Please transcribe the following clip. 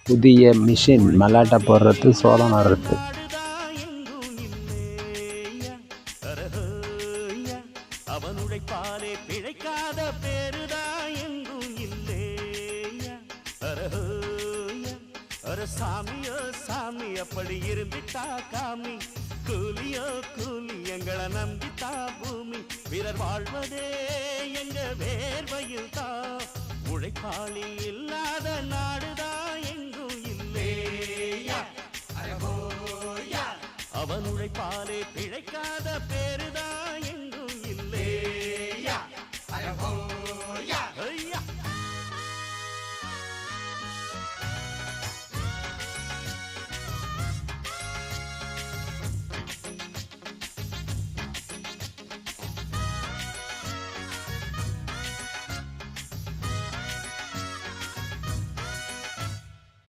புதிய மிஷின் மல்லாட்டை போடுறது, சோளம் நடுறது. அவன் உழைப்பாலே பிழைக்காத பேருதா எங்கும் இல்லையா. அர சாமியோ சாமி அப்படி இருந்துட்டா காமி, கூலியோ கூலி எங்களை நம்பித்தா பூமி. பிறர் வாழ்வதே எங்க வேர்வையில் தான், உழைப்பாளி இல்லாத நாடுதான் எங்கும் இல்லையா. அவன் உழைப்பாலே பிழை